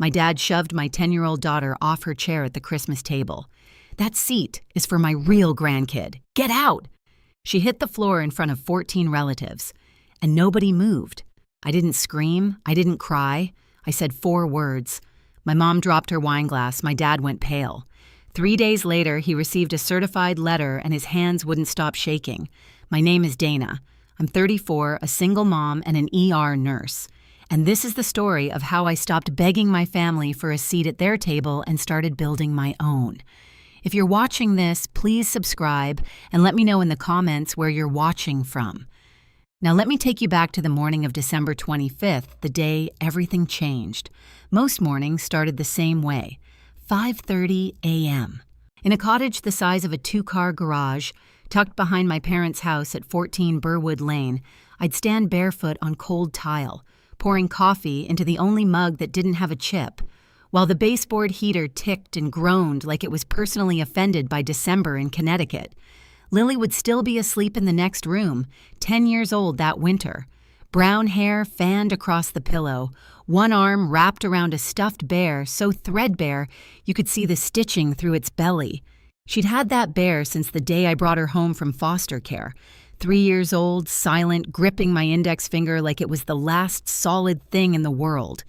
My dad shoved my 10-year-old daughter off her chair at the Christmas table. "That seat is for my real grandkid. Get out!" She hit the floor in front of 14 relatives, and nobody moved. I didn't scream. I didn't cry. I said 4 words. My mom dropped her wine glass. My dad went pale. 3 days later, he received a certified letter and his hands wouldn't stop shaking. My name is Dana. I'm 34, a single mom, and an ER nurse. And this is the story of how I stopped begging my family for a seat at their table and started building my own. If you're watching this, please subscribe and let me know in the comments where you're watching from. Now let me take you back to the morning of December 25th, the day everything changed. Most mornings started the same way, 5:30 a.m. In a cottage the size of a 2-car garage, tucked behind my parents' house at 14 Burwood Lane, I'd stand barefoot on cold tile, pouring coffee into the only mug that didn't have a chip, while the baseboard heater ticked and groaned like it was personally offended by December in Connecticut. Lily would still be asleep in the next room, 10 years old that winter. Brown hair fanned across the pillow, one arm wrapped around a stuffed bear so threadbare you could see the stitching through its belly. She'd had that bear since the day I brought her home from foster care. 3 years old, silent, gripping my index finger like it was the last solid thing in the world.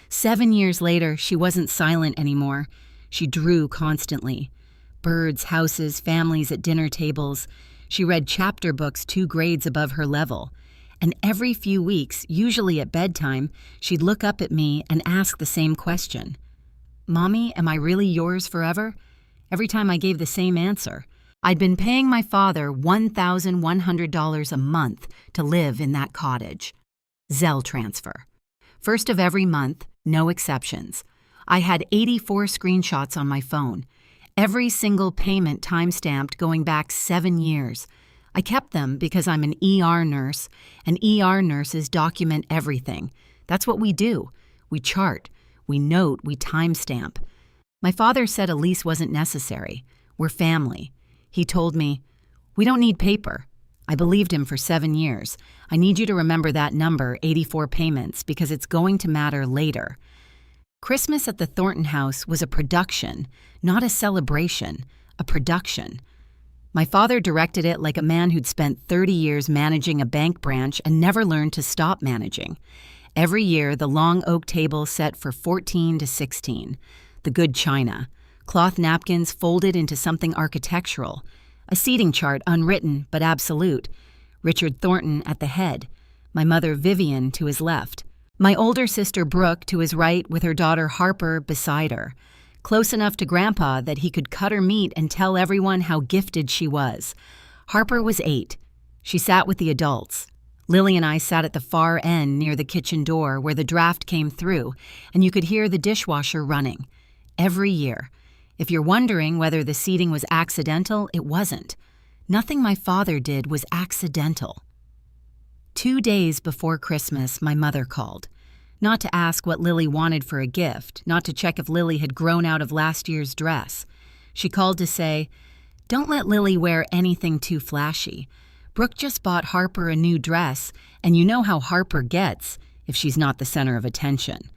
7 years later, she wasn't silent anymore. She drew constantly. Birds, houses, families at dinner tables. She read chapter books 2 grades above her level. And every few weeks, usually at bedtime, she'd look up at me and ask the same question. "Mommy, am I really yours forever?" Every time I gave the same answer. I'd been paying my father $1,100 a month to live in that cottage. Zelle transfer. First of every month, no exceptions. I had 84 screenshots on my phone. Every single payment time-stamped going back 7 years. I kept them because I'm an ER nurse, and ER nurses document everything. That's what we do. We chart, we note, we timestamp. My father said a lease wasn't necessary. We're family. He told me, "We don't need paper." I believed him for 7 years. I need you to remember that number, 84 payments, because it's going to matter later. Christmas at the Thornton house was a production, not a celebration, a production. My father directed it like a man who'd spent 30 years managing a bank branch and never learned to stop managing. Every year, the long oak table set for 14 to 16. The good china. Cloth napkins folded into something architectural. A seating chart unwritten but absolute. Richard Thornton at the head. My mother Vivian to his left. My older sister Brooke to his right with her daughter Harper beside her. Close enough to Grandpa that he could cut her meat and tell everyone how gifted she was. Harper was 8. She sat with the adults. Lily and I sat at the far end near the kitchen door where the draft came through, and you could hear the dishwasher running. Every year. If you're wondering whether the seating was accidental, it wasn't. Nothing my father did was accidental. 2 days before Christmas, my mother called. Not to ask what Lily wanted for a gift, not to check if Lily had grown out of last year's dress. She called to say, "Don't let Lily wear anything too flashy. Brooke just bought Harper a new dress, and you know how Harper gets if she's not the center of attention."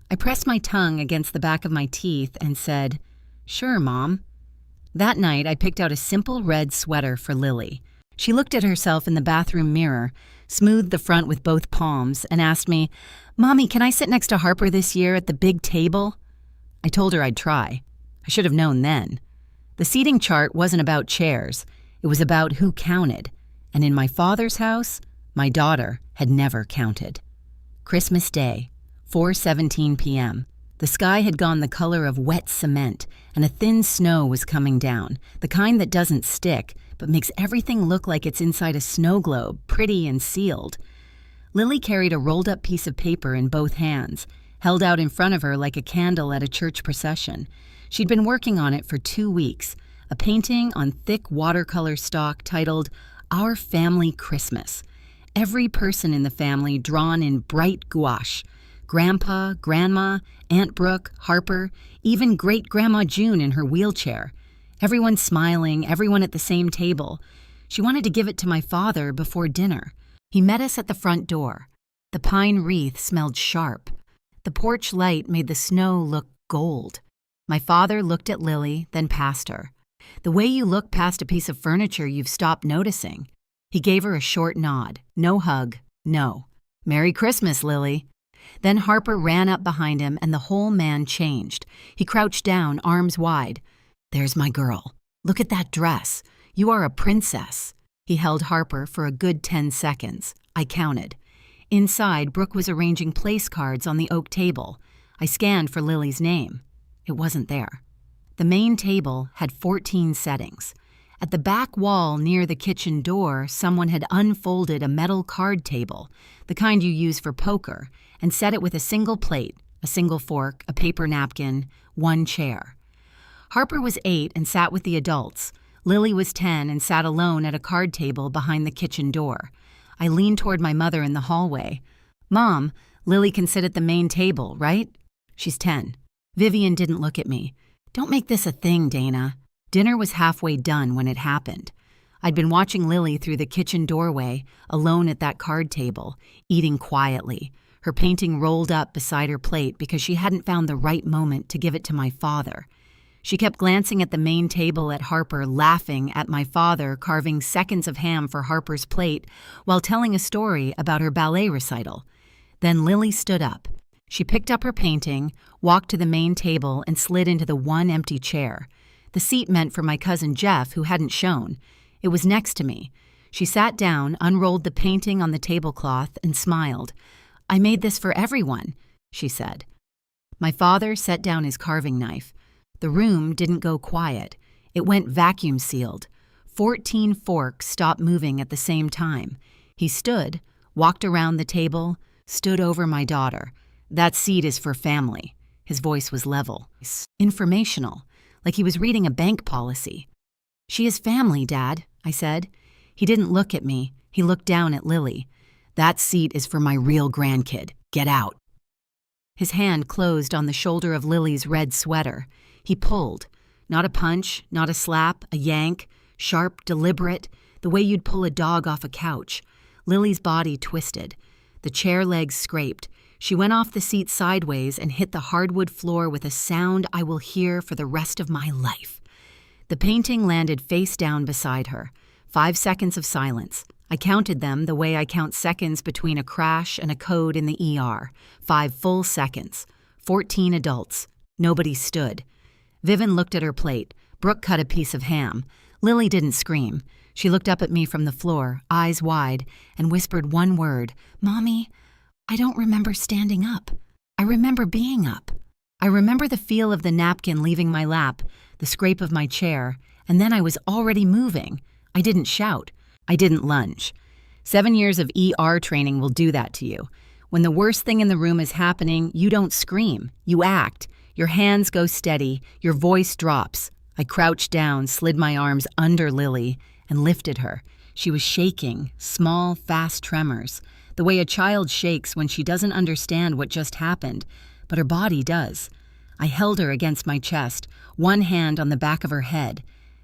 I pressed my tongue against the back of my teeth and said, "Sure, Mom." That night, I picked out a simple red sweater for Lily. She looked at herself in the bathroom mirror, smoothed the front with both palms, and asked me, "Mommy, can I sit next to Harper this year at the big table?" I told her I'd try. I should have known then. The seating chart wasn't about chairs. It was about who counted. And in my father's house, my daughter had never counted. Christmas Day, 4:17 p.m. The sky had gone the color of wet cement, and a thin snow was coming down, the kind that doesn't stick, but makes everything look like it's inside a snow globe, pretty and sealed. Lily carried a rolled-up piece of paper in both hands, held out in front of her like a candle at a church procession. She'd been working on it for 2 weeks, a painting on thick watercolor stock titled Our Family Christmas. Every person in the family drawn in bright gouache. Grandpa, Grandma, Aunt Brooke, Harper, even Great-Grandma June in her wheelchair. Everyone smiling, everyone at the same table. She wanted to give it to my father before dinner. He met us at the front door. The pine wreath smelled sharp. The porch light made the snow look gold. My father looked at Lily, then past her. The way you look past a piece of furniture you've stopped noticing. He gave her a short nod. No hug. No. Merry Christmas, Lily. Then Harper ran up behind him and the whole man changed. He crouched down, arms wide. There's my girl. Look at that dress. You are a princess. He held Harper for a good 10 seconds. I counted. Inside, Brooke was arranging place cards on the oak table. I scanned for Lily's name. It wasn't there. The main table had 14 settings. At the back wall near the kitchen door, someone had unfolded a metal card table, the kind you use for poker, and set it with a single plate, a single fork, a paper napkin, one chair. Harper was 8 and sat with the adults. Lily was 10 and sat alone at a card table behind the kitchen door. I leaned toward my mother in the hallway. Mom, Lily can sit at the main table, right? She's 10. Vivian didn't look at me. Don't make this a thing, Dana. Dinner was halfway done when it happened. I'd been watching Lily through the kitchen doorway, alone at that card table, eating quietly, her painting rolled up beside her plate because she hadn't found the right moment to give it to my father. She kept glancing at the main table at Harper, laughing at my father carving seconds of ham for Harper's plate while telling a story about her ballet recital. Then Lily stood up. She picked up her painting, walked to the main table, and slid into the one empty chair. The seat meant for my cousin Jeff, who hadn't shown. It was next to me. She sat down, unrolled the painting on the tablecloth, and smiled. I made this for everyone, she said. My father set down his carving knife. The room didn't go quiet. It went vacuum sealed. 14 forks stopped moving at the same time. He stood, walked around the table, stood over my daughter. That seat is for family. His voice was level, informational, like he was reading a bank policy. She is family, Dad, I said. He didn't look at me. He looked down at Lily. That seat is for my real grandkid. Get out. His hand closed on the shoulder of Lily's red sweater. He pulled. Not a punch, not a slap, a yank, sharp, deliberate, the way you'd pull a dog off a couch. Lily's body twisted. The chair legs scraped. She went off the seat sideways and hit the hardwood floor with a sound I will hear for the rest of my life. The painting landed face down beside her. 5 seconds of silence. I counted them the way I count seconds between a crash and a code in the ER. 5 full seconds. 14 adults. Nobody stood. Vivian looked at her plate. Brooke cut a piece of ham. Lily didn't scream. She looked up at me from the floor, eyes wide, and whispered one word, Mommy, I don't remember standing up. I remember being up. I remember the feel of the napkin leaving my lap, the scrape of my chair, and then I was already moving. I didn't shout. I didn't lunge. 7 years of ER training will do that to you. When the worst thing in the room is happening, you don't scream. You act. Your hands go steady. Your voice drops. I crouched down, slid my arms under Lily, and lifted her. She was shaking, small, fast tremors, the way a child shakes when she doesn't understand what just happened, but her body does. I held her against my chest, one hand on the back of her head.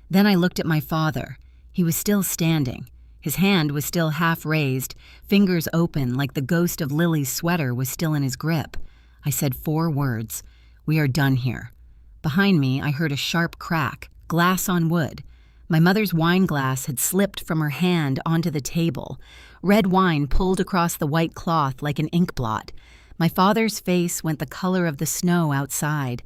Then I looked at my father. He was still standing. His hand was still half raised, fingers open like the ghost of Lily's sweater was still in his grip. I said 4 words. We are done here. Behind me, I heard a sharp crack, glass on wood. My mother's wine glass had slipped from her hand onto the table. Red wine pulled across the white cloth like an ink blot. My father's face went the color of the snow outside.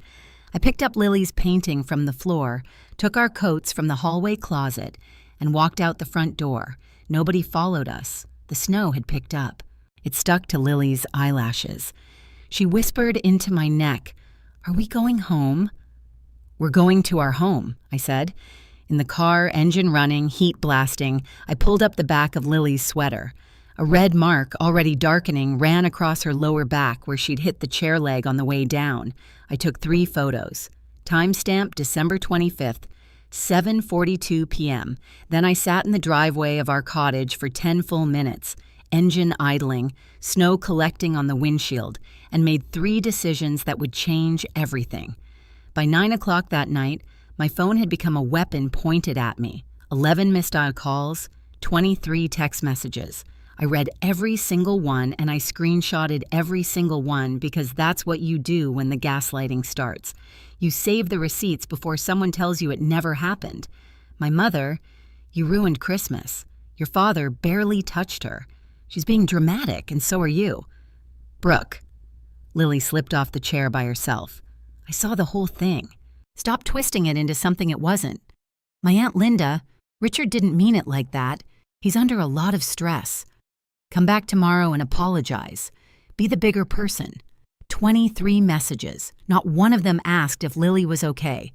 I picked up Lily's painting from the floor, took our coats from the hallway closet, and walked out the front door. Nobody followed us. The snow had picked up. It stuck to Lily's eyelashes. She whispered into my neck, Are we going home? We're going to our home, I said. In the car, engine running, heat blasting, I pulled up the back of Lily's sweater. A red mark, already darkening, ran across her lower back where she'd hit the chair leg on the way down. I took 3 photos. Timestamp December 25th, 7:42 p.m. Then I sat in the driveway of our cottage for 10 full minutes, engine idling, snow collecting on the windshield, and made 3 decisions that would change everything. By 9 o'clock that night, my phone had become a weapon pointed at me. 11 missed calls, 23 text messages. I read every single one and I screenshotted every single one because that's what you do when the gaslighting starts. You save the receipts before someone tells you it never happened. My mother, you ruined Christmas. Your father barely touched her. She's being dramatic, and so are you. Brooke. Lily slipped off the chair by herself. I saw the whole thing. Stop twisting it into something it wasn't. My Aunt Linda, Richard didn't mean it like that. He's under a lot of stress. Come back tomorrow and apologize. Be the bigger person. 23 messages. Not one of them asked if Lily was okay.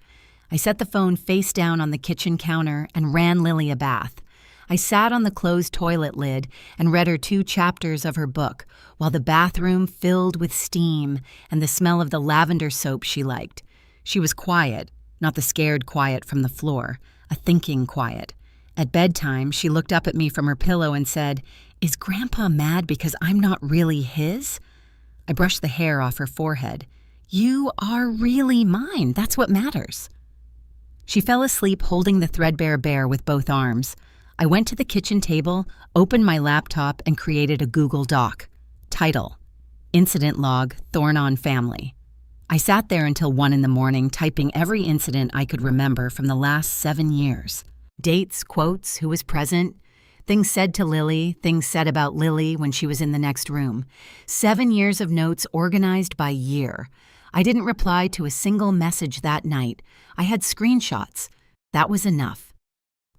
I set the phone face down on the kitchen counter and ran Lily a bath. I sat on the closed toilet lid and read her 2 chapters of her book while the bathroom filled with steam and the smell of the lavender soap she liked. She was quiet, not the scared quiet from the floor, a thinking quiet. At bedtime, she looked up at me from her pillow and said, "Is Grandpa mad because I'm not really his?" I brushed the hair off her forehead. "You are really mine. That's what matters." She fell asleep holding the threadbare bear with both arms. I went to the kitchen table, opened my laptop, and created a Google Doc. Title: Incident Log, Thornon Family. I sat there until 1 in the morning, typing every incident I could remember from the last 7 years. Dates, quotes, who was present, things said to Lily, things said about Lily when she was in the next room. 7 years of notes organized by year. I didn't reply to a single message that night. I had screenshots. That was enough.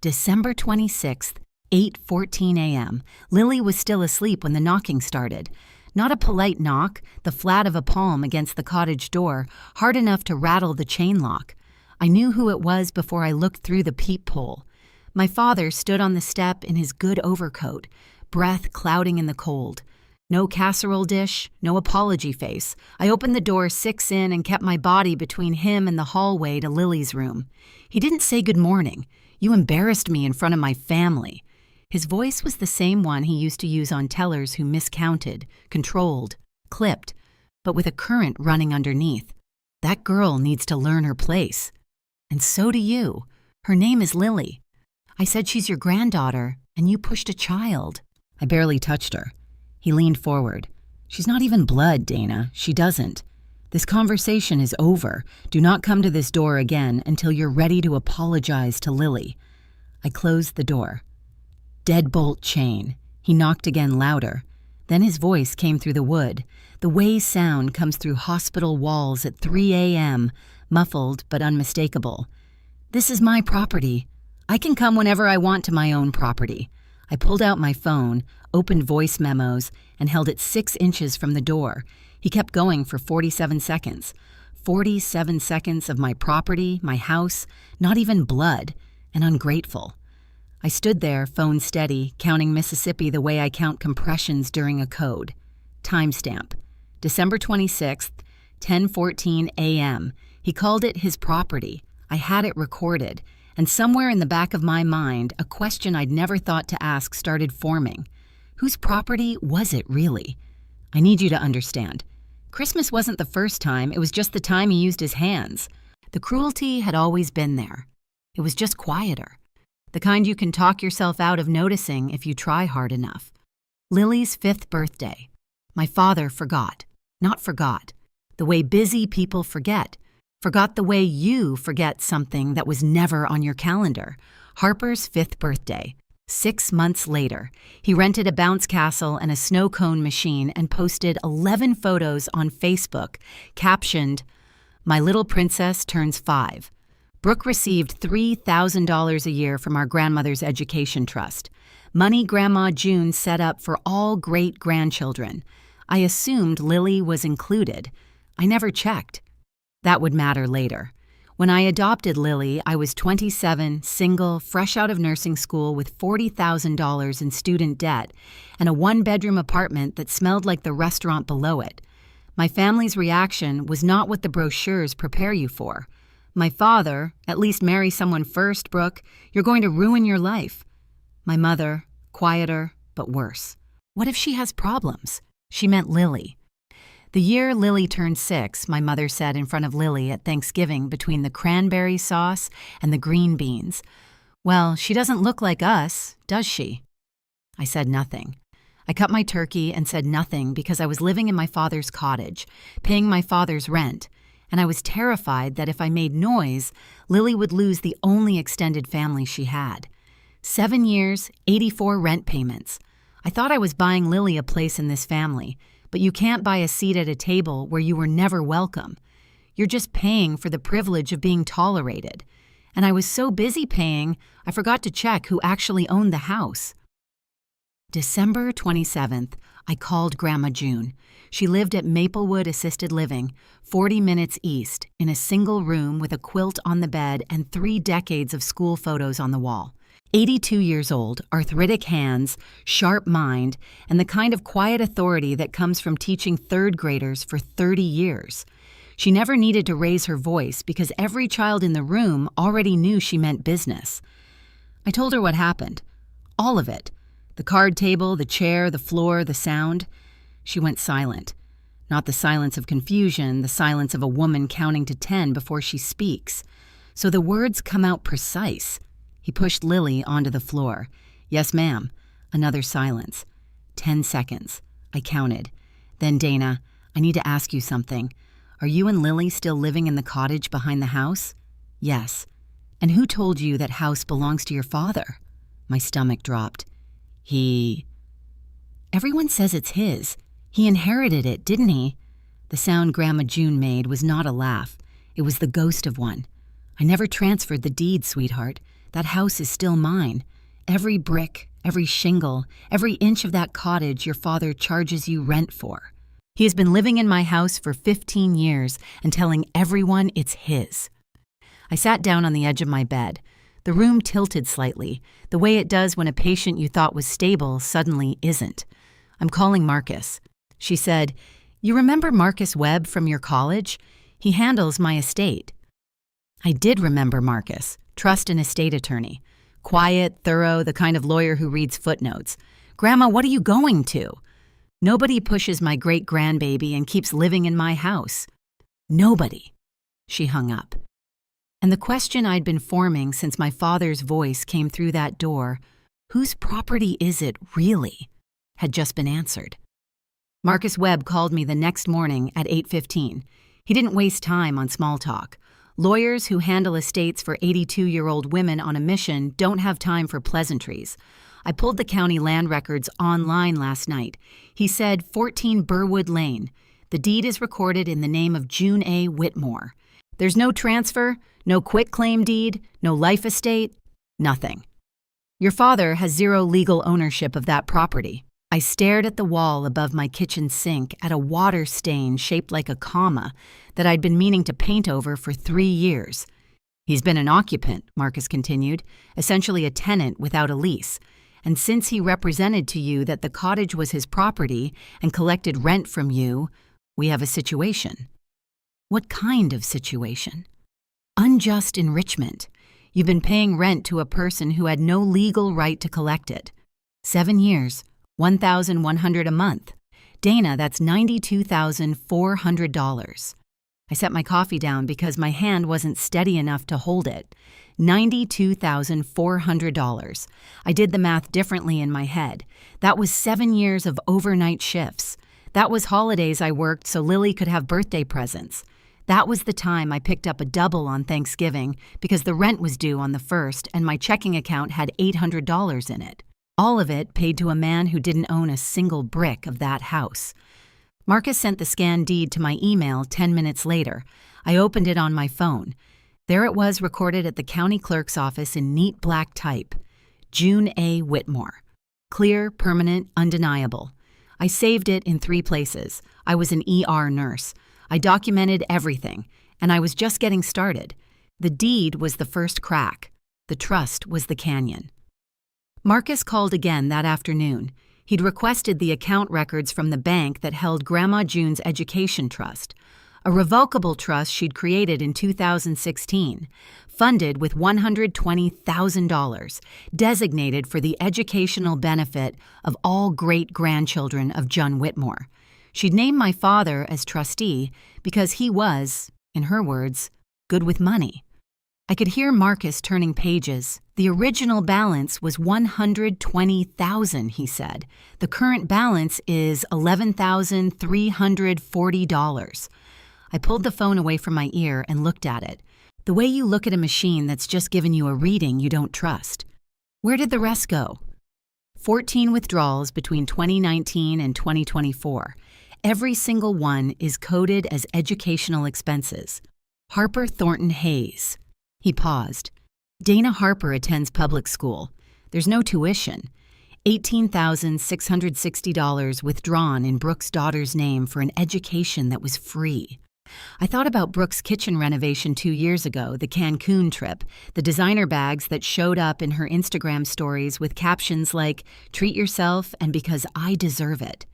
December 26th, 8:14 a.m. Lily was still asleep when the knocking started. Not a polite knock, the flat of a palm against the cottage door, hard enough to rattle the chain lock. I knew who it was before I looked through the peephole. My father stood on the step in his good overcoat, breath clouding in the cold. No casserole dish, no apology face. I opened the door 6 in and kept my body between him and the hallway to Lily's room. He didn't say good morning. "You embarrassed me in front of my family." His voice was the same one he used to use on tellers who miscounted, controlled, clipped, but with a current running underneath. That girl needs to learn her place. And so do you. Her name is Lily. I said she's your granddaughter, and you pushed a child. I barely touched her. He leaned forward. She's not even blood, Dana. She doesn't. This conversation is over. Do not come to this door again until you're ready to apologize to Lily. I closed the door. Deadbolt chain. He knocked again louder. Then his voice came through the wood. The way sound comes through hospital walls at 3 a.m., muffled but unmistakable. This is my property. I can come whenever I want to my own property. I pulled out my phone, opened voice memos, and held it 6 inches from the door. He kept going for 47 seconds. 47 seconds of my property, my house, not even blood, and ungrateful. I stood there, phone steady, counting Mississippi the way I count compressions during a code. Timestamp: December 26th, 10:14 a.m. He called it his property. I had it recorded, and somewhere in the back of my mind, a question I'd never thought to ask started forming. Whose property was it really? I need you to understand. Christmas wasn't the first time, it was just the time he used his hands. The cruelty had always been there. It was just quieter. The kind you can talk yourself out of noticing if you try hard enough. Lily's 5th birthday. My father forgot. Not forgot. The way busy people forget. Forgot the way you forget something that was never on your calendar. Harper's 5th birthday. 6 months later, he rented a bounce castle and a snow cone machine and posted 11 photos on Facebook, captioned, "My little princess turns 5. Brooke received $3,000 a year from our grandmother's education trust. Money Grandma June set up for all great-grandchildren. I assumed Lily was included. I never checked. That would matter later. When I adopted Lily, I was 27, single, fresh out of nursing school with $40,000 in student debt and a 1-bedroom apartment that smelled like the restaurant below it. My family's reaction was not what the brochures prepare you for. My father, "At least marry someone first, Brooke. You're going to ruin your life." My mother, quieter, but worse. What if she has problems? She meant Lily. The year Lily turned 6, my mother said in front of Lily at Thanksgiving between the cranberry sauce and the green beans, "Well, she doesn't look like us, does she?" I said nothing. I cut my turkey and said nothing because I was living in my father's cottage, paying my father's rent, and I was terrified that if I made noise, Lily would lose the only extended family she had. 7 years, 84 rent payments. I thought I was buying Lily a place in this family, but you can't buy a seat at a table where you were never welcome. You're just paying for the privilege of being tolerated. And I was so busy paying, I forgot to check who actually owned the house. December 27th, I called Grandma June. She lived at Maplewood Assisted Living, 40 minutes east, in a single room with a quilt on the bed and 3 decades of school photos on the wall. 82 years old, arthritic hands, sharp mind, and the kind of quiet authority that comes from teaching 3rd graders for 30 years. She never needed to raise her voice because every child in the room already knew she meant business. I told her what happened. All of it. The card table, the chair, the floor, the sound. She went silent. Not the silence of confusion, the silence of a woman counting to 10 before she speaks. So the words come out precise. He pushed Lily onto the floor. Yes, ma'am. Another silence. 10 seconds. I counted. Then, Dana, I need to ask you something. Are you and Lily still living in the cottage behind the house? Yes. And who told you that house belongs to your father? My stomach dropped. Everyone says it's his. He inherited it, didn't he? The sound Grandma June made was not a laugh. It was the ghost of one. I never transferred the deed, sweetheart. That house is still mine. Every brick, every shingle, every inch of that cottage your father charges you rent for. He has been living in my house for 15 years and telling everyone it's his. I sat down on the edge of my bed. The room tilted slightly, the way it does when a patient you thought was stable suddenly isn't. I'm calling Marcus. She said, You remember Marcus Webb from your college? He handles my estate. I did remember Marcus, trust and estate attorney. Quiet, thorough, the kind of lawyer who reads footnotes. Grandma, what are you going to? Nobody pushes my great-grandbaby and keeps living in my house. Nobody. She hung up. And the question I'd been forming since my father's voice came through that door, whose property is it really, had just been answered. Marcus Webb called me the next morning at 8:15. He didn't waste time on small talk. Lawyers who handle estates for 82-year-old women on a mission don't have time for pleasantries. I pulled the county land records online last night. He said 14 Burwood Lane. The deed is recorded in the name of June A. Whitmore. There's no transfer, no quitclaim deed, no life estate, nothing. Your father has zero legal ownership of that property. I stared at the wall above my kitchen sink at a water stain shaped like a comma that I'd been meaning to paint over for 3 years. He's been an occupant, Marcus continued, essentially a tenant without a lease. And since he represented to you that the cottage was his property and collected rent from you, we have a situation. What kind of situation? Unjust enrichment. You've been paying rent to a person who had no legal right to collect it. 7 years, $1,100 a month. Dana, that's $92,400. I set my coffee down because my hand wasn't steady enough to hold it. $92,400. I did the math differently in my head. That was 7 years of overnight shifts. That was holidays I worked so Lily could have birthday presents. That was the time I picked up a double on Thanksgiving because the rent was due on the 1st and my checking account had $800 in it. All of it paid to a man who didn't own a single brick of that house. Marcus sent the scanned deed to my email 10 minutes later. I opened it on my phone. There it was recorded at the county clerk's office in neat black type. June A. Whitmore. Clear, permanent, undeniable. I saved it in 3 places. I was an ER nurse. I documented everything, and I was just getting started. The deed was the first crack. The trust was the canyon. Marcus called again that afternoon. He'd requested the account records from the bank that held Grandma June's education trust, a revocable trust she'd created in 2016, funded with $120,000, designated for the educational benefit of all great-grandchildren of John Whitmore. She'd named my father as trustee because he was, in her words, good with money. I could hear Marcus turning pages, The original balance was $120,000, he said. The current balance is $11,340. I pulled the phone away from my ear and looked at it. The way you look at a machine that's just given you a reading you don't trust. Where did the rest go? 14 withdrawals between 2019 and 2024. Every single one is coded as educational expenses. Harper Thornton Hayes. He paused. Dana Harper attends public school. There's no tuition. $18,660 withdrawn in Brooke's daughter's name for an education that was free. I thought about Brooke's kitchen renovation 2 years ago, the Cancun trip, the designer bags that showed up in her Instagram stories with captions like, "Treat yourself and because I deserve it."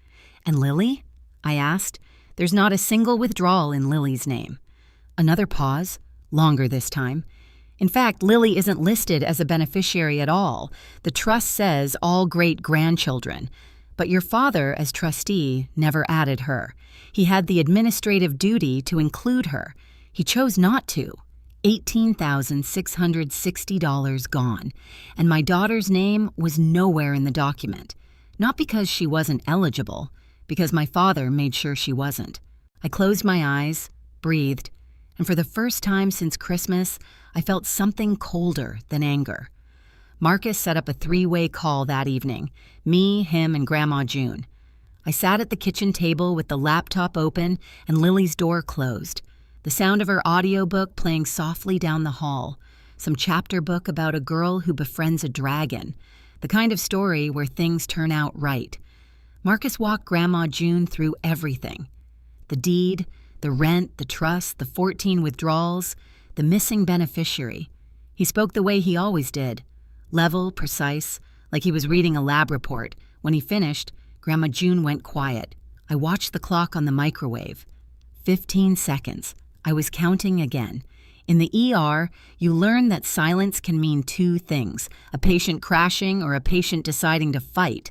And Lily? I asked. There's not a single withdrawal in Lily's name. Another pause, longer this time. In fact, Lily isn't listed as a beneficiary at all. The trust says all great-grandchildren. But your father, as trustee, never added her. He had the administrative duty to include her. He chose not to. $18,660 gone. And my daughter's name was nowhere in the document. Not because she wasn't eligible, because my father made sure she wasn't. I closed my eyes, breathed, and for the first time since Christmas, I felt something colder than anger. Marcus set up a 3-way call that evening, me, him, and Grandma June. I sat at the kitchen table with the laptop open and Lily's door closed, the sound of her audiobook playing softly down the hall, some chapter book about a girl who befriends a dragon, the kind of story where things turn out right. Marcus walked Grandma June through everything. The deed, the rent, the trust, the 14 withdrawals, the missing beneficiary. He spoke the way he always did. Level, precise, like he was reading a lab report. When he finished, Grandma June went quiet. I watched the clock on the microwave. 15 seconds. I was counting again. In the ER, you learn that silence can mean 2 things, a patient crashing or a patient deciding to fight.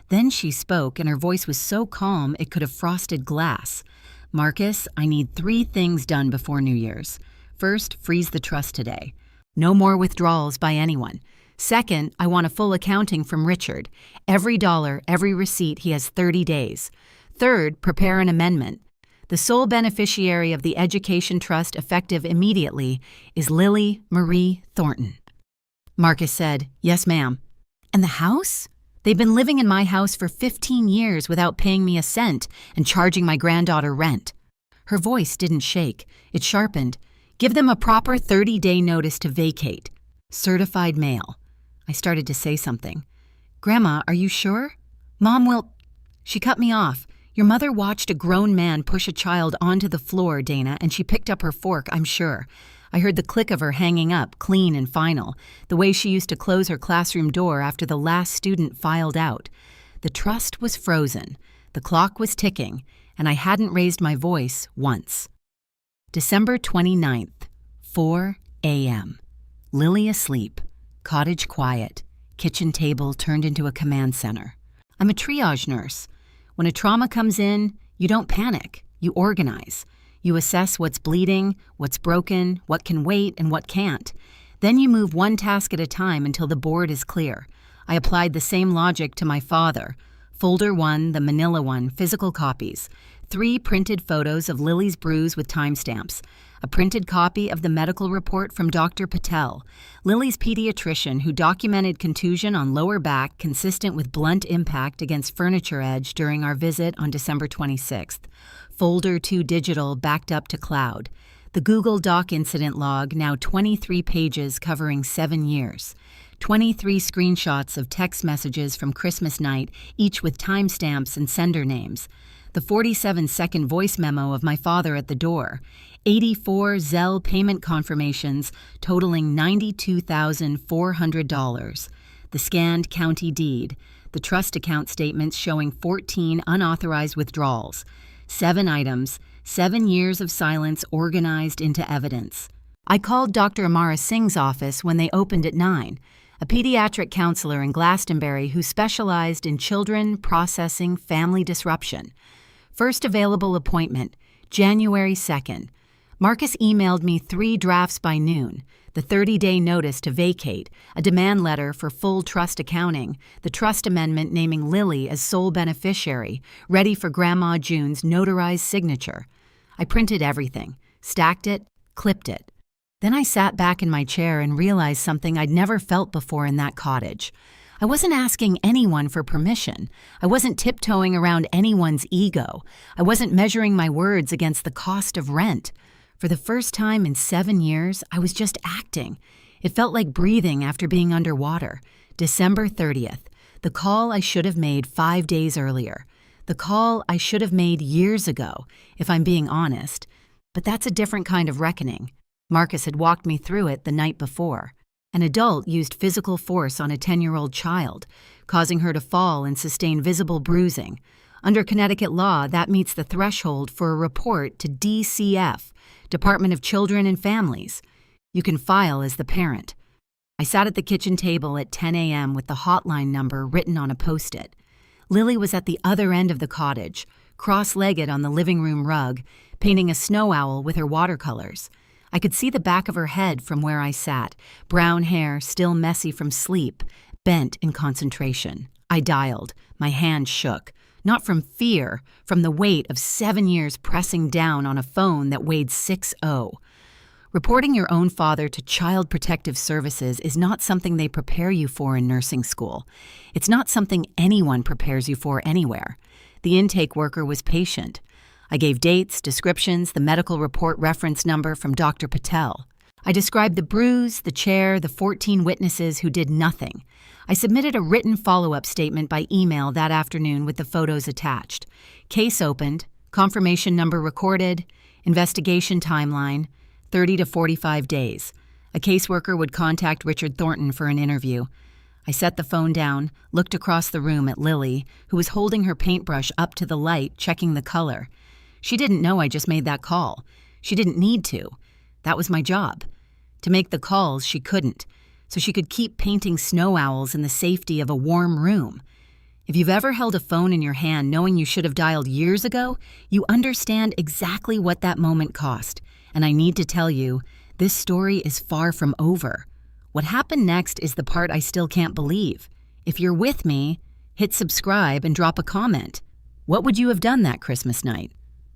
Then she spoke, and her voice was so calm it could have frosted glass. Marcus, I need 3 things done before New Year's. First, freeze the trust today. No more withdrawals by anyone. Second, I want a full accounting from Richard. Every dollar, every receipt, he has 30 days. Third, prepare an amendment. The sole beneficiary of the Education Trust effective immediately is Lily Marie Thornton. Marcus said, "Yes, ma'am." "And the house? They've been living in my house for 15 years without paying me a cent and charging my granddaughter rent." Her voice didn't shake. It sharpened. "Give them a proper 30-day notice to vacate. Certified mail." I started to say something. "Grandma, are you sure? Mom will—" She cut me off. "Your mother watched a grown man push a child onto the floor, Dana, and she picked up her fork, I'm sure. I heard the click of her hanging up, clean and final, the way she used to close her classroom door after the last student filed out. The trust was frozen. The clock was ticking, and I hadn't raised my voice once." December 29th, 4 a.m. Lily asleep. Cottage quiet. Kitchen table turned into a command center. I'm a triage nurse. When a trauma comes in, you don't panic. You organize. You assess what's bleeding, what's broken, what can wait, and what can't. Then you move one task at a time until the board is clear. I applied the same logic to my father. Folder 1, the manila one, physical copies. 3 printed photos of Lily's bruise with timestamps. A printed copy of the medical report from Dr. Patel, Lily's pediatrician who documented contusion on lower back consistent with blunt impact against furniture edge during our visit on December 26th. Folder 2 digital backed up to cloud. The Google Doc incident log, now 23 pages covering 7 years. 23 screenshots of text messages from Christmas night, each with timestamps and sender names. The 47-second voice memo of my father at the door. 84 Zelle payment confirmations totaling $92,400. The scanned county deed. The trust account statements showing 14 unauthorized withdrawals. 7 items, 7 years of silence organized into evidence. I called Dr. Amara Singh's office when they opened at 9, a pediatric counselor in Glastonbury who specialized in children processing family disruption. First available appointment, January 2nd. Marcus emailed me 3 drafts by noon: the 30-day notice to vacate, a demand letter for full trust accounting, the trust amendment naming Lily as sole beneficiary, ready for Grandma June's notarized signature. I printed everything, stacked it, clipped it. Then I sat back in my chair and realized something I'd never felt before in that cottage. I wasn't asking anyone for permission. I wasn't tiptoeing around anyone's ego. I wasn't measuring my words against the cost of rent. For the first time in 7 years, I was just acting. It felt like breathing after being underwater. December 30th, the call I should have made 5 days earlier. The call I should have made years ago, if I'm being honest. But that's a different kind of reckoning. Marcus had walked me through it the night before. An adult used physical force on a 10-year-old child, causing her to fall and sustain visible bruising. Under Connecticut law, that meets the threshold for a report to DCF, Department of Children and Families. You can file as the parent. I sat at the kitchen table at 10 a.m. with the hotline number written on a Post-it. Lily was at the other end of the cottage, cross-legged on the living room rug, painting a snow owl with her watercolors. I could see the back of her head from where I sat, brown hair still messy from sleep, bent in concentration. I dialed. My hand shook. Not from fear, from the weight of 7 years pressing down on a phone that weighed 6-0. Reporting your own father to Child Protective Services is not something they prepare you for in nursing school. It's not something anyone prepares you for anywhere. The intake worker was patient. I gave dates, descriptions, the medical report reference number from Dr. Patel. I described the bruise, the chair, the 14 witnesses who did nothing. I submitted a written follow-up statement by email that afternoon with the photos attached. Case opened, confirmation number recorded, investigation timeline, 30 to 45 days. A caseworker would contact Richard Thornton for an interview. I set the phone down, looked across the room at Lily, who was holding her paintbrush up to the light, checking the color. She didn't know I just made that call. She didn't need to. That was my job. To make the calls, she couldn't, so she could keep painting snow owls in the safety of a warm room. If you've ever held a phone in your hand knowing you should have dialed years ago, you understand exactly what that moment cost. And I need to tell you, this story is far from over. What happened next is the part I still can't believe. If you're with me, hit subscribe and drop a comment. What would you have done that Christmas night?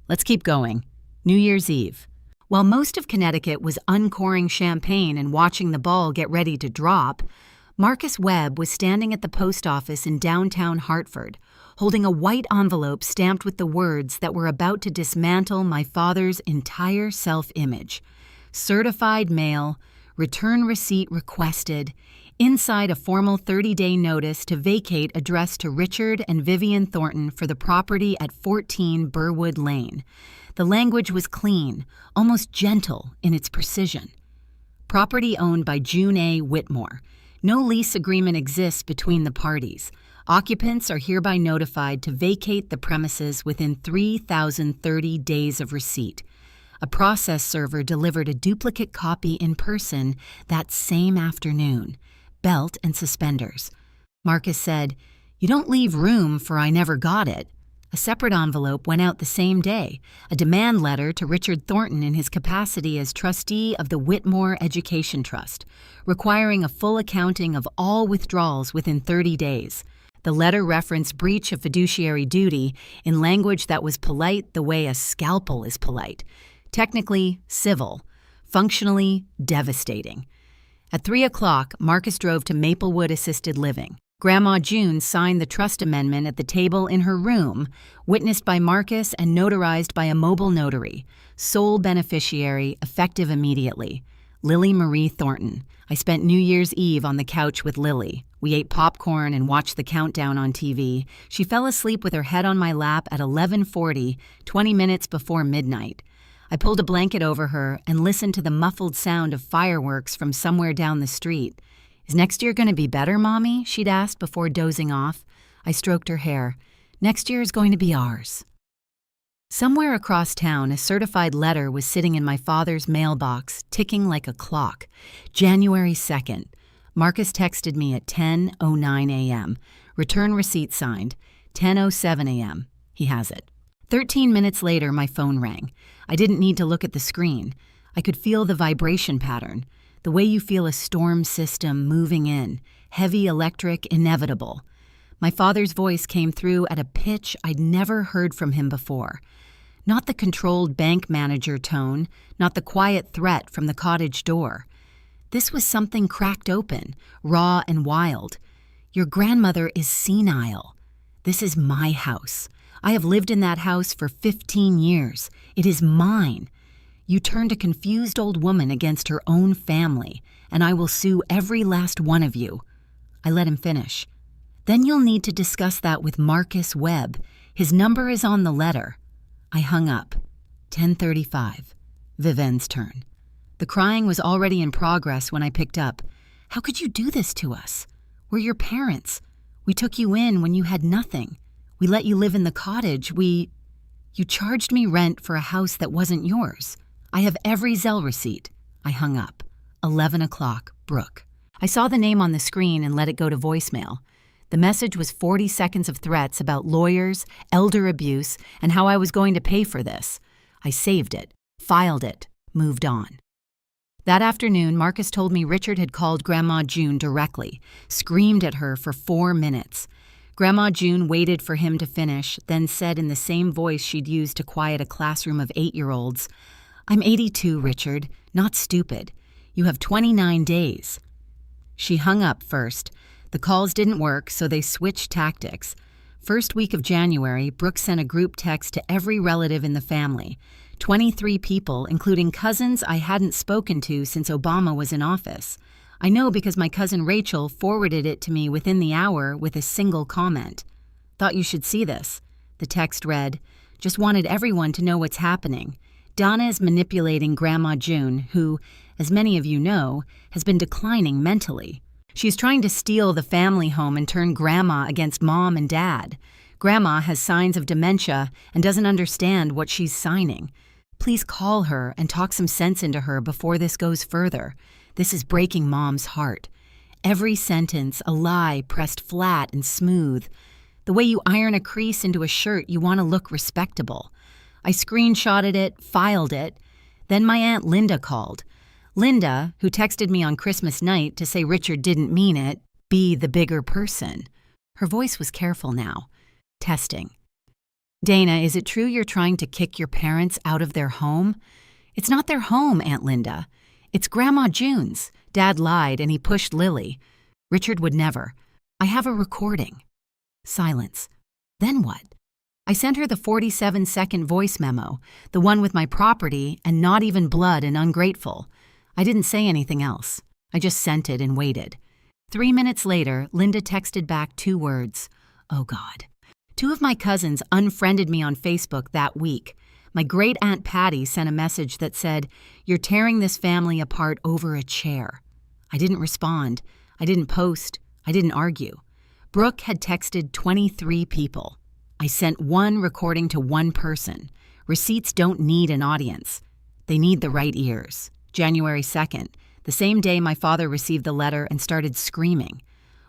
Let's keep going. New Year's Eve. While most of Connecticut was uncoring champagne and watching the ball get ready to drop, Marcus Webb was standing at the post office in downtown Hartford, holding a white envelope stamped with the words that were about to dismantle my father's entire self-image. Certified mail, return receipt requested, inside a formal 30-day notice to vacate addressed to Richard and Vivian Thornton for the property at 14 Burwood Lane. The language was clean, almost gentle in its precision. Property owned by June A. Whitmore. No lease agreement exists between the parties. Occupants are hereby notified to vacate the premises within 3,030 days of receipt. A process server delivered a duplicate copy in person that same afternoon. Belt and suspenders. Marcus said, "You don't leave room for I never got it." A separate envelope went out the same day, a demand letter to Richard Thornton in his capacity as trustee of the Whitmore Education Trust, requiring a full accounting of all withdrawals within 30 days. The letter referenced breach of fiduciary duty in language that was polite the way a scalpel is polite. Technically, civil. Functionally, devastating. At 3 o'clock, Marcus drove to Maplewood Assisted Living. Grandma June signed the trust amendment at the table in her room, witnessed by Marcus and notarized by a mobile notary. Sole beneficiary, effective immediately. Lily Marie Thornton. I spent New Year's Eve on the couch with Lily. We ate popcorn and watched the countdown on TV. She fell asleep with her head on my lap at 11:40, 20 minutes before midnight. I pulled a blanket over her and listened to the muffled sound of fireworks from somewhere down the street. "Is next year going to be better, Mommy?" she'd asked before dozing off. I stroked her hair. "Next year is going to be ours." Somewhere across town, a certified letter was sitting in my father's mailbox, ticking like a clock. January 2nd. Marcus texted me at 10:09 a.m. Return receipt signed. 10:07 a.m. He has it. 13 minutes later, my phone rang. I didn't need to look at the screen. I could feel the vibration pattern, the way you feel a storm system moving in, heavy electric, inevitable. My father's voice came through at a pitch I'd never heard from him before. Not the controlled bank manager tone, not the quiet threat from the cottage door. This was something cracked open, raw and wild. Your grandmother is senile. This is my house. I have lived in that house for 15 years. It is mine. You turned a confused old woman against her own family, and I will sue every last one of you. I let him finish. Then you'll need to discuss that with Marcus Webb. His number is on the letter. I hung up. 10:35. Vivenne's turn. The crying was already in progress when I picked up. How could you do this to us? We're your parents. We took you in when you had nothing. We let you live in the cottage. You charged me rent for a house that wasn't yours. I have every Zelle receipt. I hung up. 11 o'clock, Brooke. I saw the name on the screen and let it go to voicemail. The message was 40 seconds of threats about lawyers, elder abuse, and how I was going to pay for this. I saved it, filed it, moved on. That afternoon, Marcus told me Richard had called Grandma June directly, screamed at her for 4 minutes. Grandma June waited for him to finish, then said in the same voice she'd used to quiet a classroom of 8-year-olds, "I'm 82, Richard, not stupid. You have 29 days." She hung up first. The calls didn't work, so they switched tactics. First week of January, Brooke sent a group text to every relative in the family. 23 people, including cousins I hadn't spoken to since Obama was in office. I know because my cousin Rachel forwarded it to me within the hour with a single comment. "Thought you should see this." The text read, "Just wanted everyone to know what's happening. Donna is manipulating Grandma June, who, as many of you know, has been declining mentally. She's trying to steal the family home and turn Grandma against Mom and Dad. Grandma has signs of dementia and doesn't understand what she's signing. Please call her and talk some sense into her before this goes further. This is breaking Mom's heart. Every sentence a lie pressed flat and smooth. The way you iron a crease into a shirt, you want to look respectable. I screenshotted it, filed it. Then my Aunt Linda called. Linda, who texted me on Christmas night to say Richard didn't mean it, be the bigger person. Her voice was careful now. Testing. "Dana, is it true you're trying to kick your parents out of their home?" "It's not their home, Aunt Linda. It's Grandma June's. Dad lied and he pushed Lily. Richard would never. I have a recording." Silence. Then what? I sent her the 47-second voice memo, the one with my property and not even blood and ungrateful. I didn't say anything else. I just sent it and waited. 3 minutes later, Linda texted back 2 words. Oh God. 2 of my cousins unfriended me on Facebook that week. My great-aunt Patty sent a message that said, "You're tearing this family apart over a chair." I didn't respond. I didn't post. I didn't argue. Brooke had texted 23 people. I sent 1 recording to 1 person. Receipts don't need an audience. They need the right ears. January 2nd, the same day my father received the letter and started screaming.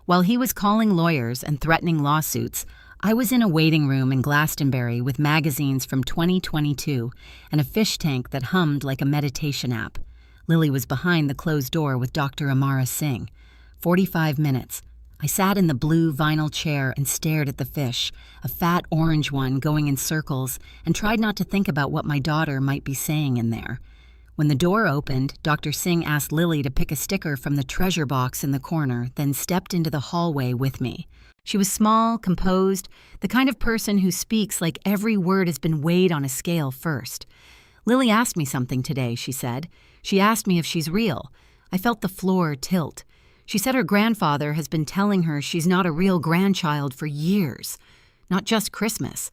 While he was calling lawyers and threatening lawsuits, I was in a waiting room in Glastonbury with magazines from 2022 and a fish tank that hummed like a meditation app. Lily was behind the closed door with Dr. Amara Singh. 45 minutes. I sat in the blue vinyl chair and stared at the fish, a fat orange one going in circles, and tried not to think about what my daughter might be saying in there. When the door opened, Dr. Singh asked Lily to pick a sticker from the treasure box in the corner, then stepped into the hallway with me. She was small, composed, the kind of person who speaks like every word has been weighed on a scale first. "Lily asked me something today," she said. "She asked me if she's real." I felt the floor tilt. She said her grandfather has been telling her she's not a real grandchild for years, not just Christmas.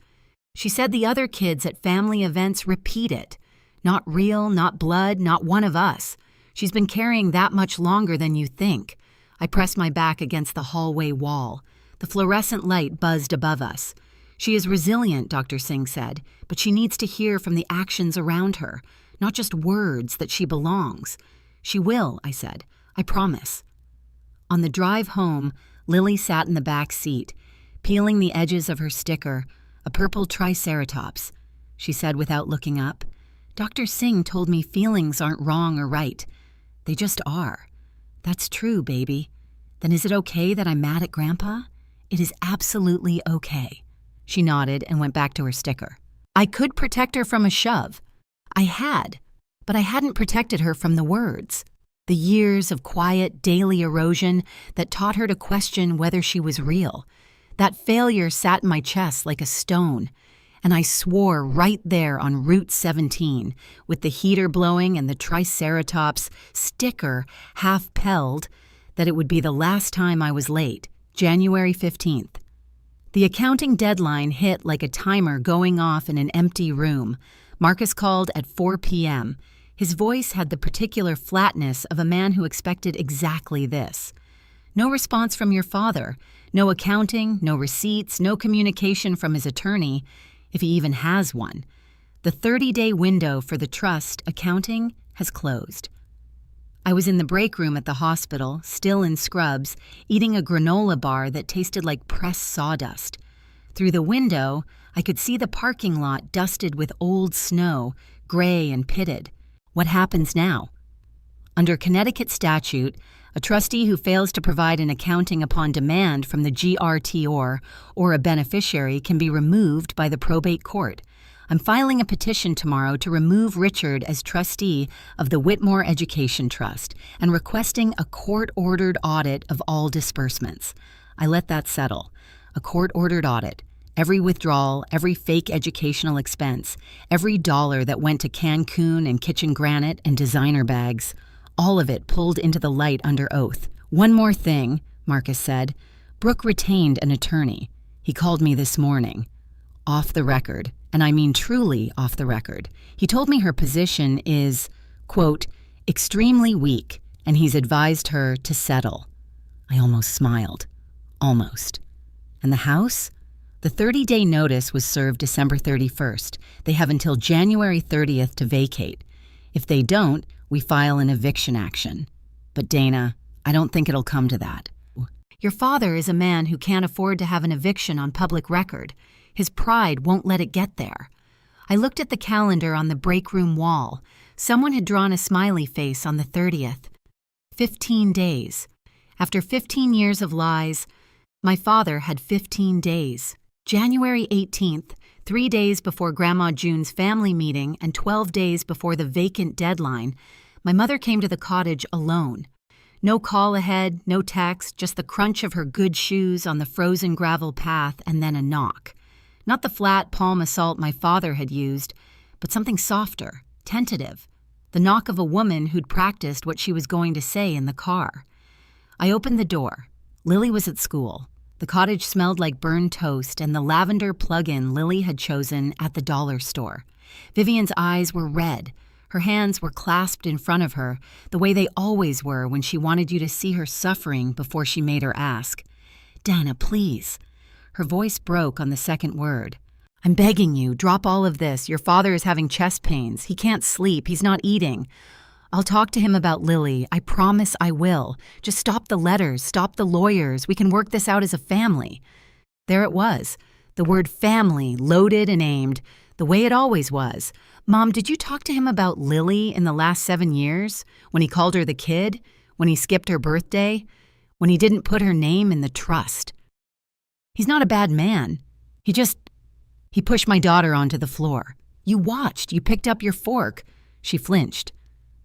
She said the other kids at family events repeat it. Not real, not blood, not one of us. She's been carrying that much longer than you think. I pressed my back against the hallway wall. The fluorescent light buzzed above us. She is resilient, Dr. Singh said, but she needs to hear from the actions around her, not just words that she belongs. She will, I said. I promise. On the drive home, Lily sat in the back seat, peeling the edges of her sticker, a purple triceratops. she said without looking up. Dr. Singh told me feelings aren't wrong or right. They just are. That's true, baby. Then is it okay that I'm mad at Grandpa? It is absolutely okay. She nodded and went back to her sticker. I could protect her from a shove. I had, but I hadn't protected her from the words. The years of quiet, daily erosion that taught her to question whether she was real. That failure sat in my chest like a stone, and I swore right there on Route 17, with the heater blowing and the Triceratops sticker half-pelled, that it would be the last time I was late, January 15th. The accounting deadline hit like a timer going off in an empty room. Marcus called at 4 p.m. His voice had the particular flatness of a man who expected exactly this. No response from your father, no accounting, no receipts, no communication from his attorney, if he even has one. The 30-day window for the trust accounting has closed. I was in the break room at the hospital, still in scrubs, eating a granola bar that tasted like pressed sawdust. Through the window, I could see the parking lot dusted with old snow, gray and pitted. What happens now? Under Connecticut statute, a trustee who fails to provide an accounting upon demand from the GRTOR or a beneficiary can be removed by the probate court. I'm filing a petition tomorrow to remove Richard as trustee of the Whitmore Education Trust and requesting a court-ordered audit of all disbursements. I let that settle. A court-ordered audit. Every withdrawal, every fake educational expense, every dollar that went to Cancun and kitchen granite and designer bags, all of it pulled into the light under oath. One more thing, Marcus said. Brooke retained an attorney. He called me this morning. Off the record, and I mean truly off the record. He told me her position is, quote, extremely weak, and he's advised her to settle. I almost smiled. Almost. And the house? The 30-day notice was served December 31st. They have until January 30th to vacate. If they don't, we file an eviction action. But Dana, I don't think it'll come to that. Your father is a man who can't afford to have an eviction on public record. His pride won't let it get there. I looked at the calendar on the break room wall. Someone had drawn a smiley face on the 30th. 15 days. After 15 years of lies, my father had 15 days. January 18th, 3 days before Grandma June's family meeting and 12 days before the vacant deadline, my mother came to the cottage alone. No call ahead, no text, just the crunch of her good shoes on the frozen gravel path and then a knock. Not the flat palm assault my father had used, but something softer, tentative. The knock of a woman who'd practiced what she was going to say in the car. I opened the door. Lily was at school. The cottage smelled like burned toast and the lavender plug-in Lily had chosen at the dollar store. Vivian's eyes were red. Her hands were clasped in front of her, the way they always were when she wanted you to see her suffering before she made her ask. Dana, please. Her voice broke on the second word. I'm begging you, drop all of this. Your father is having chest pains. He can't sleep. He's not eating. I'll talk to him about Lily. I promise I will. Just stop the letters, stop the lawyers. We can work this out as a family. There it was. The word family, loaded and aimed, the way it always was. Mom, did you talk to him about Lily in the last 7 years? When he called her the kid? When he skipped her birthday? When he didn't put her name in the trust? He's not a bad man. He pushed my daughter onto the floor. You watched. You picked up your fork. She flinched.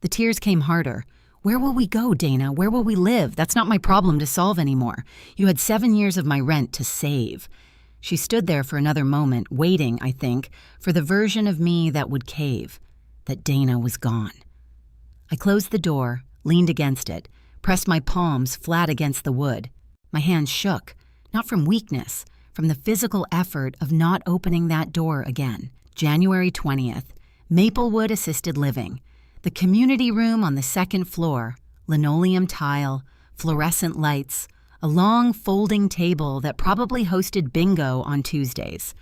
The tears came harder. Where will we go, Dana? Where will we live? That's not my problem to solve anymore. You had 7 years of my rent to save. She stood there for another moment, waiting, I think, for the version of me that would cave, that Dana was gone. I closed the door, leaned against it, pressed my palms flat against the wood. My hands shook. Not from weakness, from the physical effort of not opening that door again. January 20th, Maplewood Assisted Living. The community room on the second floor, linoleum tile, fluorescent lights, a long folding table that probably hosted bingo on Tuesdays.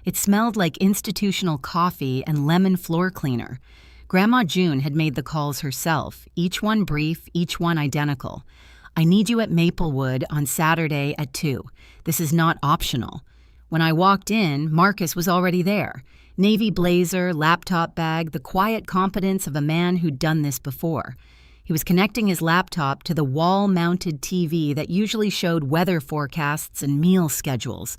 It smelled like institutional coffee and lemon floor cleaner. Grandma June had made the calls herself, each one brief, each one identical. I need you at Maplewood on Saturday at 2. This is not optional. When I walked in, Marcus was already there. Navy blazer, laptop bag, the quiet competence of a man who'd done this before. He was connecting his laptop to the wall-mounted TV that usually showed weather forecasts and meal schedules.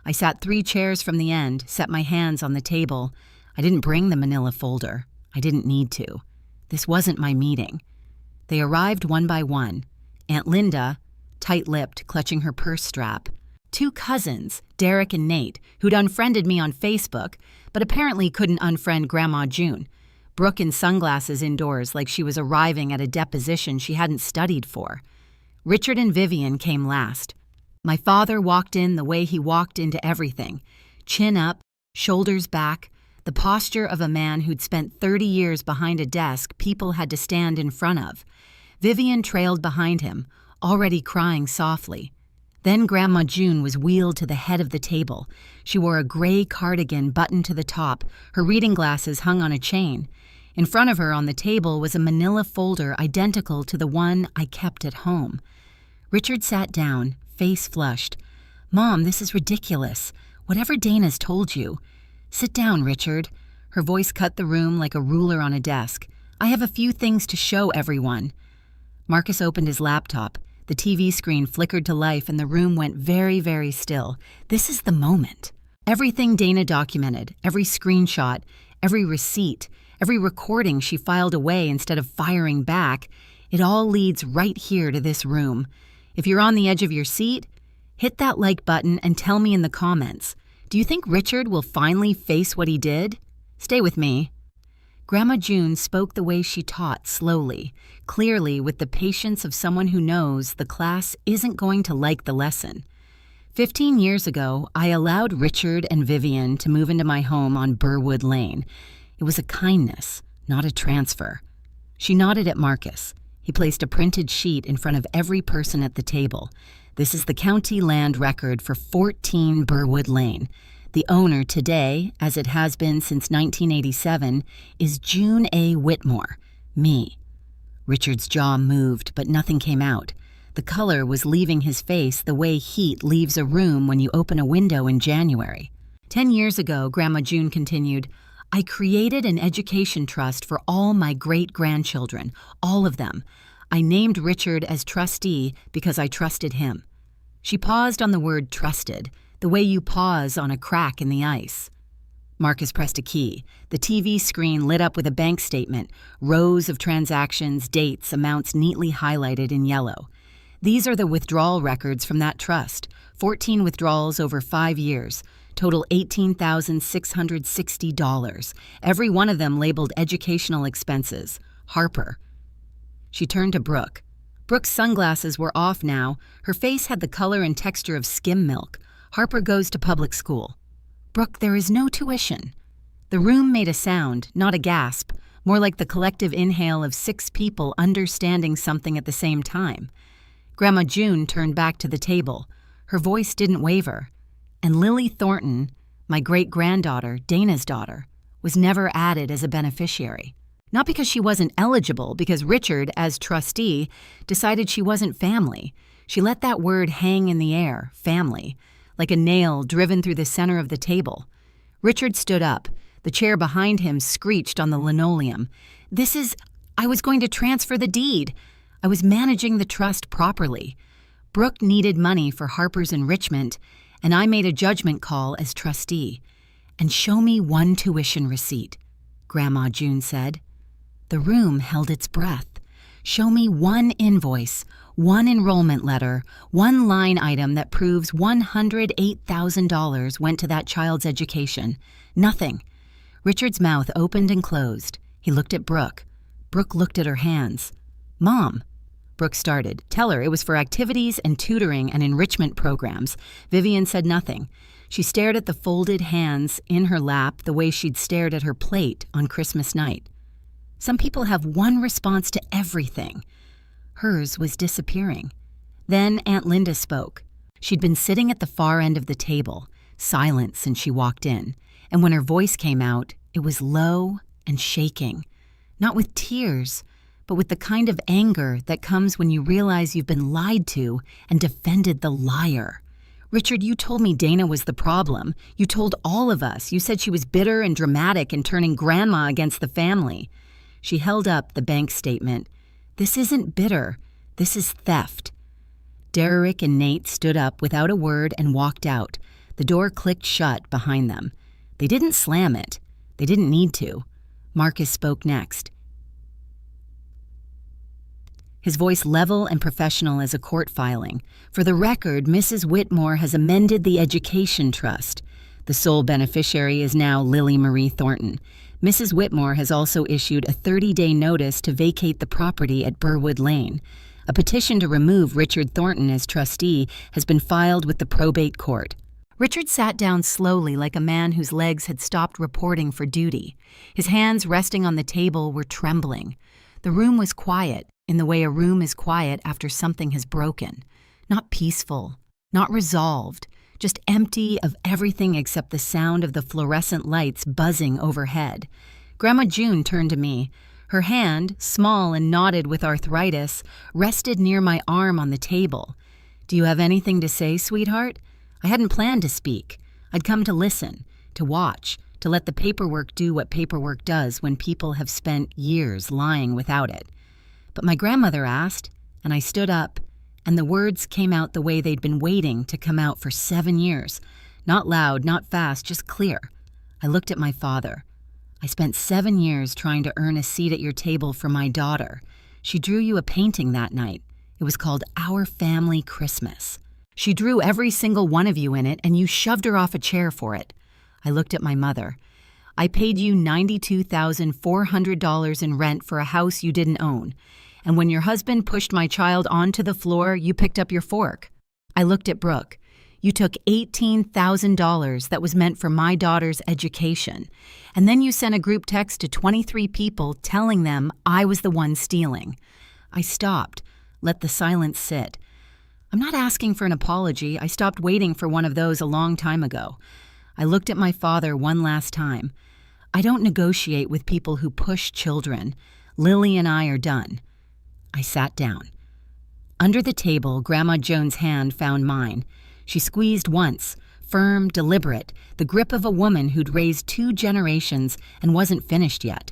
I sat 3 chairs from the end, set my hands on the table. I didn't bring the manila folder. I didn't need to. This wasn't my meeting. They arrived one by one. Aunt Linda, tight-lipped, clutching her purse strap. 2 cousins, Derek and Nate, who'd unfriended me on Facebook, but apparently couldn't unfriend Grandma June. Brooke in sunglasses indoors like she was arriving at a deposition she hadn't studied for. Richard and Vivian came last. My father walked in the way he walked into everything. Chin up, shoulders back, the posture of a man who'd spent 30 years behind a desk people had to stand in front of. Vivian trailed behind him, already crying softly. Then Grandma June was wheeled to the head of the table. She wore a gray cardigan buttoned to the top, her reading glasses hung on a chain. In front of her on the table was a manila folder identical to the one I kept at home. Richard sat down, face flushed. "Mom, this is ridiculous. Whatever Dana's told you." "Sit down, Richard." Her voice cut the room like a ruler on a desk. "I have a few things to show everyone." Marcus opened his laptop. The TV screen flickered to life and the room went very, very still. This is the moment. Everything Dana documented, every screenshot, every receipt, every recording she filed away instead of firing back, it all leads right here to this room. If you're on the edge of your seat, hit that like button and tell me in the comments. Do you think Richard will finally face what he did? Stay with me. Grandma June spoke the way she taught, slowly, clearly with the patience of someone who knows the class isn't going to like the lesson. 15 years ago, I allowed Richard and Vivian to move into my home on Burwood Lane. It was a kindness, not a transfer. She nodded at Marcus. He placed a printed sheet in front of every person at the table. This is the county land record for 14 Burwood Lane. The owner today, as it has been since 1987, is June A. Whitmore, me. Richard's jaw moved, but nothing came out. The color was leaving his face the way heat leaves a room when you open a window in January. 10 years ago, Grandma June continued, I created an education trust for all my great-grandchildren, all of them. I named Richard as trustee because I trusted him. She paused on the word trusted, the way you pause on a crack in the ice. Marcus pressed a key. The TV screen lit up with a bank statement, rows of transactions, dates, amounts neatly highlighted in yellow. These are the withdrawal records from that trust, 14 withdrawals over 5 years, total $18,660, every one of them labeled educational expenses. Harper. She turned to Brooke. Brooke's sunglasses were off now. Her face had the color and texture of skim milk. Harper goes to public school. Brooke, there is no tuition. The room made a sound, not a gasp, more like the collective inhale of 6 people understanding something at the same time. Grandma June turned back to the table. Her voice didn't waver. And Lily Thornton, my great-granddaughter, Dana's daughter, was never added as a beneficiary. Not because she wasn't eligible, because Richard, as trustee, decided she wasn't family. She let that word hang in the air, family, like a nail driven through the center of the table. Richard stood up. The chair behind him screeched on the linoleum. I was going to transfer the deed. I was managing the trust properly. Brooke needed money for Harper's enrichment, and I made a judgment call as trustee. And show me one tuition receipt, Grandma June said. The room held its breath. Show me one invoice, one enrollment letter, one line item that proves $108,000 went to that child's education. Nothing. Richard's mouth opened and closed. He looked at Brooke. Brooke looked at her hands. Mom. Brooke started. Tell her it was for activities and tutoring and enrichment programs. Vivian said nothing. She stared at the folded hands in her lap the way she'd stared at her plate on Christmas night. Some people have one response to everything. Hers was disappearing. Then Aunt Linda spoke. She'd been sitting at the far end of the table, silent since she walked in, and when her voice came out, it was low and shaking. Not with tears, but with the kind of anger that comes when you realize you've been lied to and defended the liar. Richard, you told me Dana was the problem. You told all of us. You said she was bitter and dramatic and turning Grandma against the family. She held up the bank statement. This isn't bitter. This is theft. Derrick and Nate stood up without a word and walked out. The door clicked shut behind them. They didn't slam it. They didn't need to. Marcus spoke next. His voice level and professional as a court filing. For the record, Mrs. Whitmore has amended the Education Trust. The sole beneficiary is now Lily Marie Thornton. Mrs. Whitmore has also issued a 30-day notice to vacate the property at Burwood Lane. A petition to remove Richard Thornton as trustee has been filed with the probate court. Richard sat down slowly like a man whose legs had stopped reporting for duty. His hands resting on the table were trembling. The room was quiet, in the way a room is quiet after something has broken. Not peaceful, not resolved, just empty of everything except the sound of the fluorescent lights buzzing overhead. Grandma June turned to me. Her hand, small and knotted with arthritis, rested near my arm on the table. "Do you have anything to say, sweetheart?" I hadn't planned to speak. I'd come to listen, to watch, to let the paperwork do what paperwork does when people have spent years lying without it. But my grandmother asked, and I stood up, and the words came out the way they'd been waiting to come out for 7 years. Not loud, not fast, just clear. I looked at my father. I spent 7 years trying to earn a seat at your table for my daughter. She drew you a painting that night. It was called Our Family Christmas. She drew every single one of you in it, and you shoved her off a chair for it. I looked at my mother. I paid you $92,400 in rent for a house you didn't own. And when your husband pushed my child onto the floor, you picked up your fork. I looked at Brooke. You took $18,000 that was meant for my daughter's education. And then you sent a group text to 23 people telling them I was the one stealing. I stopped, let the silence sit. I'm not asking for an apology. I stopped waiting for one of those a long time ago. I looked at my father one last time. I don't negotiate with people who push children. Lily and I are done. I sat down. Under the table, Grandma Jones' hand found mine. She squeezed once, firm, deliberate, the grip of a woman who'd raised 2 generations and wasn't finished yet.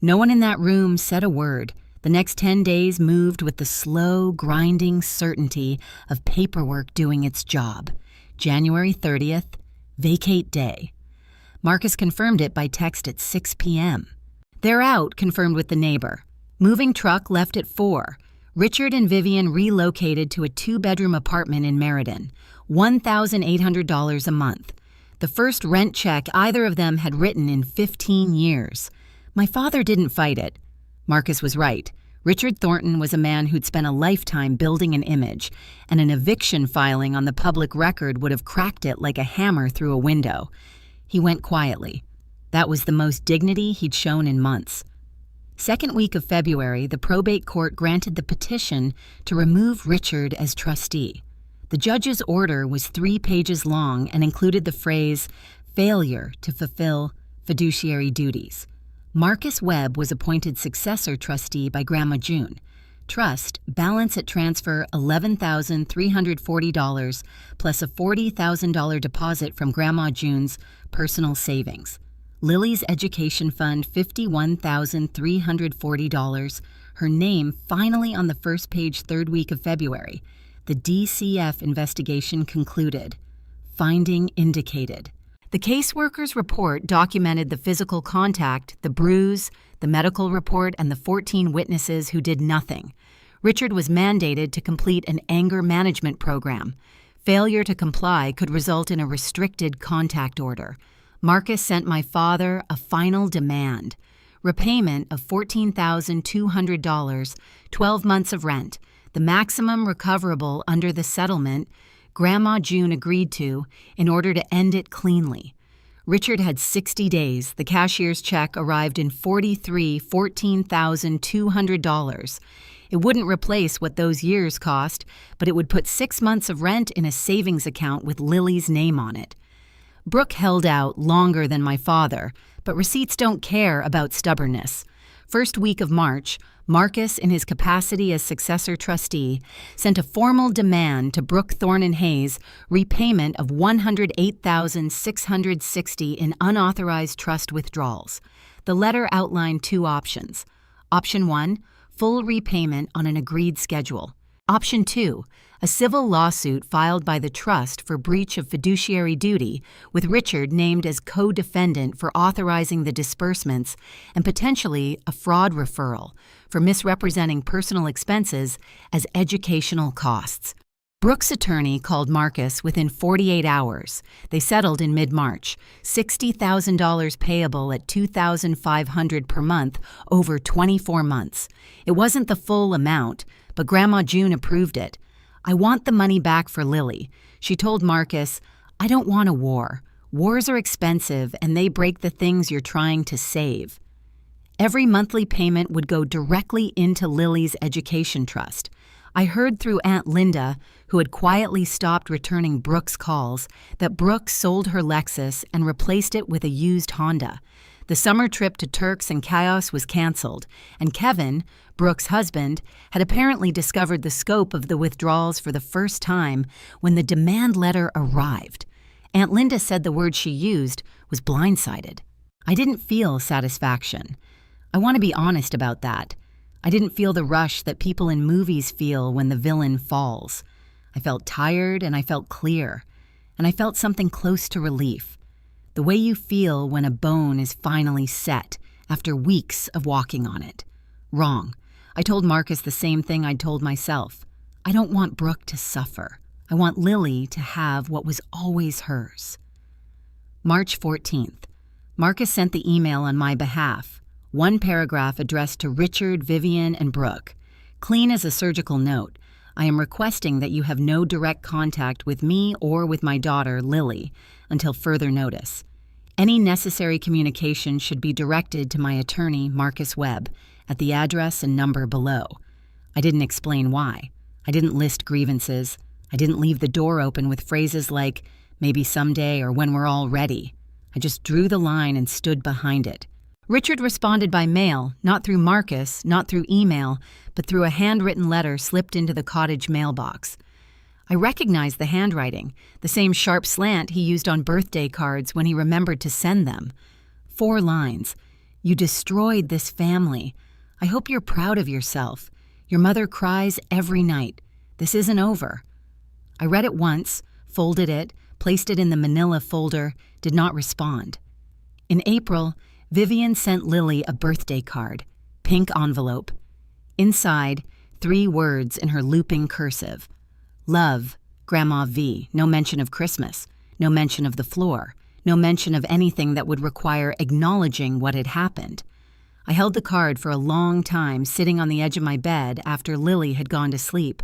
No one in that room said a word. The next 10 days moved with the slow, grinding certainty of paperwork doing its job. January 30th, vacate day. Marcus confirmed it by text at 6 p.m. They're out, confirmed with the neighbor. Moving truck left at 4. Richard and Vivian relocated to a 2-bedroom apartment in Meriden. $1,800 a month. The first rent check either of them had written in 15 years. My father didn't fight it. Marcus was right. Richard Thornton was a man who'd spent a lifetime building an image, and an eviction filing on the public record would have cracked it like a hammer through a window. He went quietly. That was the most dignity he'd shown in months. Second week of February, the probate court granted the petition to remove Richard as trustee. The judge's order was 3 pages long and included the phrase, failure to fulfill fiduciary duties. Marcus Webb was appointed successor trustee by Grandma June. Trust, balance at transfer $11,340 plus a $40,000 deposit from Grandma June's personal savings. Lily's education fund $51,340. Her name finally on the first page 3rd week of February. The DCF investigation concluded. Finding indicated. The caseworker's report documented the physical contact, the bruise, the medical report, and the 14 witnesses who did nothing. Richard was mandated to complete an anger management program. Failure to comply could result in a restricted contact order. Marcus sent my father a final demand. Repayment of $14,200, 12 months of rent, the maximum recoverable under the settlement Grandma June agreed to in order to end it cleanly. Richard had 60 days. The cashier's check arrived in $14,200. It wouldn't replace what those years cost, but it would put 6 months of rent in a savings account with Lily's name on it. Brooke held out longer than my father, but receipts don't care about stubbornness. First week of March, Marcus, in his capacity as successor trustee, sent a formal demand to Brooke Thorne & Hayes repayment of $108,660 in unauthorized trust withdrawals. The letter outlined two options. Option 1, full repayment on an agreed schedule. Option 2, a civil lawsuit filed by the trust for breach of fiduciary duty, with Richard named as co-defendant for authorizing the disbursements, and potentially a fraud referral for misrepresenting personal expenses as educational costs. Brooke's attorney called Marcus within 48 hours. They settled in mid-March, $60,000 payable at $2,500 per month over 24 months. It wasn't the full amount, but Grandma June approved it. "I want the money back for Lily." She told Marcus, "I don't want a war. Wars are expensive and they break the things you're trying to save." Every monthly payment would go directly into Lily's education trust. I heard through Aunt Linda, who had quietly stopped returning Brooke's calls, that Brooke sold her Lexus and replaced it with a used Honda. The summer trip to Turks and Caicos was canceled, and Kevin, Brooke's husband, had apparently discovered the scope of the withdrawals for the first time when the demand letter arrived. Aunt Linda said the word she used was blindsided. I didn't feel satisfaction. I want to be honest about that. I didn't feel the rush that people in movies feel when the villain falls. I felt tired and I felt clear, and I felt something close to relief. The way you feel when a bone is finally set after weeks of walking on it. Wrong. I told Marcus the same thing I'd told myself. I don't want Brooke to suffer. I want Lily to have what was always hers. March 14th. Marcus sent the email on my behalf. One paragraph addressed to Richard, Vivian, and Brooke. Clean as a surgical note. I am requesting that you have no direct contact with me or with my daughter, Lily, until further notice. Any necessary communication should be directed to my attorney, Marcus Webb, at the address and number below. I didn't explain why. I didn't list grievances. I didn't leave the door open with phrases like, maybe someday or when we're all ready. I just drew the line and stood behind it. Richard responded by mail, not through Marcus, not through email, but through a handwritten letter slipped into the cottage mailbox. I recognized the handwriting, the same sharp slant he used on birthday cards when he remembered to send them. 4 lines. "You destroyed this family. I hope you're proud of yourself. Your mother cries every night. This isn't over." I read it once, folded it, placed it in the manila folder, did not respond. In April, Vivian sent Lily a birthday card, pink envelope. Inside, 3 words in her looping cursive. Love, Grandma V. No mention of Christmas, no mention of the floor, no mention of anything that would require acknowledging what had happened. I held the card for a long time sitting on the edge of my bed after Lily had gone to sleep.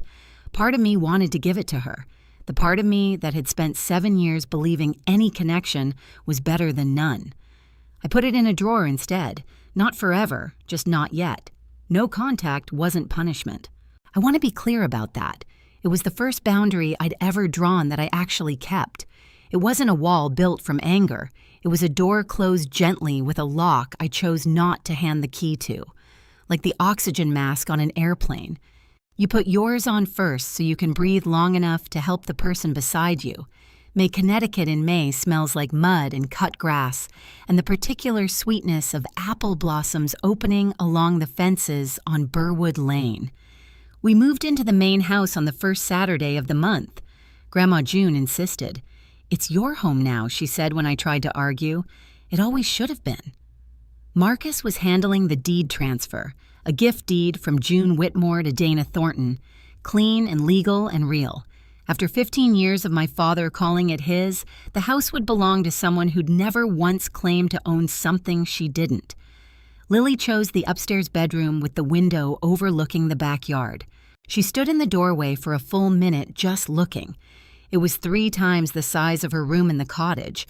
Part of me wanted to give it to her, the part of me that had spent 7 years believing any connection was better than none. I put it in a drawer instead. Not forever, just not yet. No contact wasn't punishment. I want to be clear about that. It was the first boundary I'd ever drawn that I actually kept. It wasn't a wall built from anger. It was a door closed gently with a lock I chose not to hand the key to. Like the oxygen mask on an airplane. You put yours on first so you can breathe long enough to help the person beside you. May Connecticut in May smells like mud and cut grass, and the particular sweetness of apple blossoms opening along the fences on Burwood Lane. We moved into the main house on the first Saturday of the month. Grandma June insisted. "It's your home now," she said when I tried to argue. "It always should have been." Marcus was handling the deed transfer, a gift deed from June Whitmore to Dana Thornton, clean and legal and real. After 15 years of my father calling it his, the house would belong to someone who'd never once claimed to own something she didn't. Lily chose the upstairs bedroom with the window overlooking the backyard. She stood in the doorway for a full minute just looking. It was 3 times the size of her room in the cottage.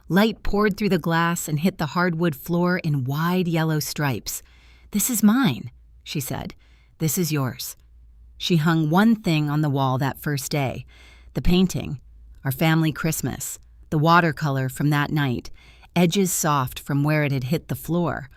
Light poured through the glass and hit the hardwood floor in wide yellow stripes. "This is mine," she said. "This is yours." She hung one thing on the wall that first day, the painting, our family Christmas, the watercolor from that night, edges soft from where it had hit the floor.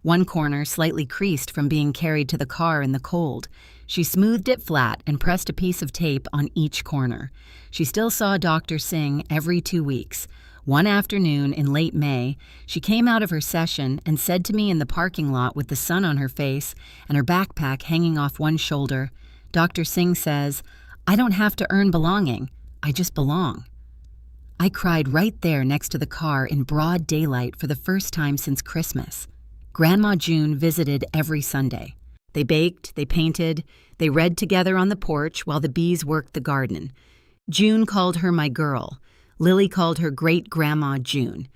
one corner slightly creased from being carried to the car in the cold. She smoothed it flat and pressed a piece of tape on each corner. She still saw Dr. Singh every 2 weeks. One afternoon in late May, she came out of her session and said to me in the parking lot with the sun on her face and her backpack hanging off one shoulder, "Dr. Singh says, I don't have to earn belonging. I just belong." I cried right there next to the car in broad daylight for the first time since Christmas. Grandma June visited every Sunday. They baked, they painted, they read together on the porch while the bees worked the garden. June called her my girl. Lily called her Great-Grandma June.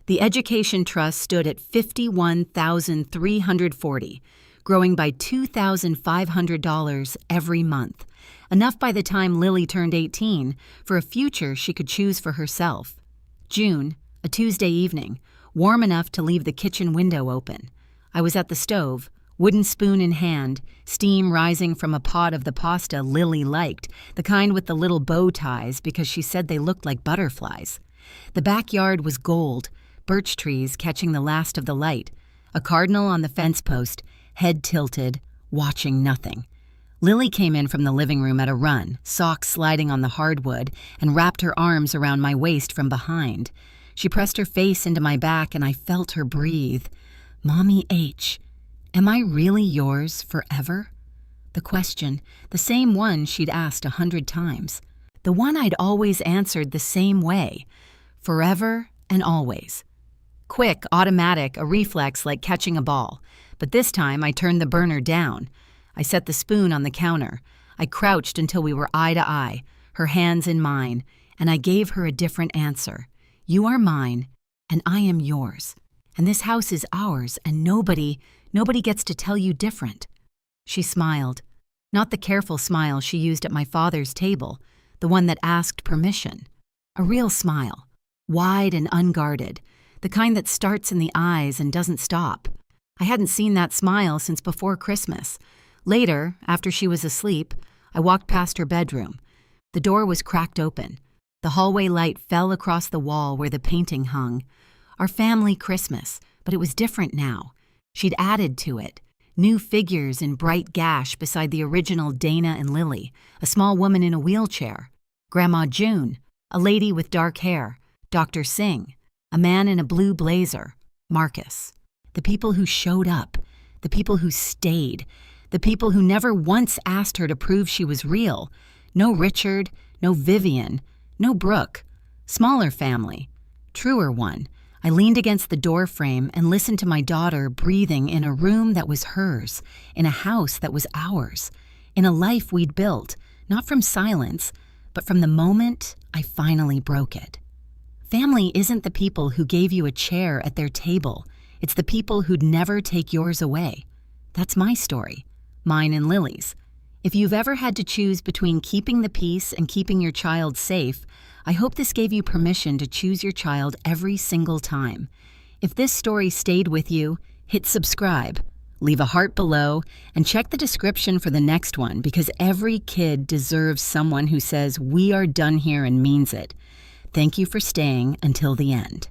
The Education Trust stood at $51,340, growing by $2,500 every month, enough by the time Lily turned 18 for a future she could choose for herself. June, a Tuesday evening, warm enough to leave the kitchen window open. I was at the stove, wooden spoon in hand, steam rising from a pot of the pasta Lily liked, the kind with the little bow ties because she said they looked like butterflies. The backyard was gold, birch trees catching the last of the light, a cardinal on the fence post, head tilted, watching nothing. Lily came in from the living room at a run, socks sliding on the hardwood, and wrapped her arms around my waist from behind. She pressed her face into my back and I felt her breathe. "Mommy H, am I really yours forever?" The question, the same one she'd asked 100 times. The one I'd always answered the same way. Forever and always. Quick, automatic, a reflex like catching a ball. But this time I turned the burner down. I set the spoon on the counter. I crouched until we were eye to eye, her hands in mine, and I gave her a different answer. You are mine, and I am yours. And this house is ours, and nobody gets to tell you different. She smiled. Not the careful smile she used at my father's table, the one that asked permission. A real smile, wide and unguarded, the kind that starts in the eyes and doesn't stop. I hadn't seen that smile since before Christmas. Later, after she was asleep, I walked past her bedroom. The door was cracked open. The hallway light fell across the wall where the painting hung. Our family Christmas, but it was different now. She'd added to it. New figures in bright gash beside the original Dana and Lily, a small woman in a wheelchair, Grandma June, a lady with dark hair, Dr. Singh, a man in a blue blazer, Marcus. The people who showed up, the people who stayed, the people who never once asked her to prove she was real. No Richard, no Vivian, no Brooke. Smaller family, truer one. I leaned against the door frame and listened to my daughter breathing in a room that was hers, in a house that was ours, in a life we'd built, not from silence, but from the moment I finally broke it. Family isn't the people who gave you a chair at their table. It's the people who'd never take yours away. That's my story, mine and Lily's. If you've ever had to choose between keeping the peace and keeping your child safe, I hope this gave you permission to choose your child every single time. If this story stayed with you, hit subscribe, leave a heart below, and check the description for the next one because every kid deserves someone who says, "We are done here," and means it. Thank you for staying until the end.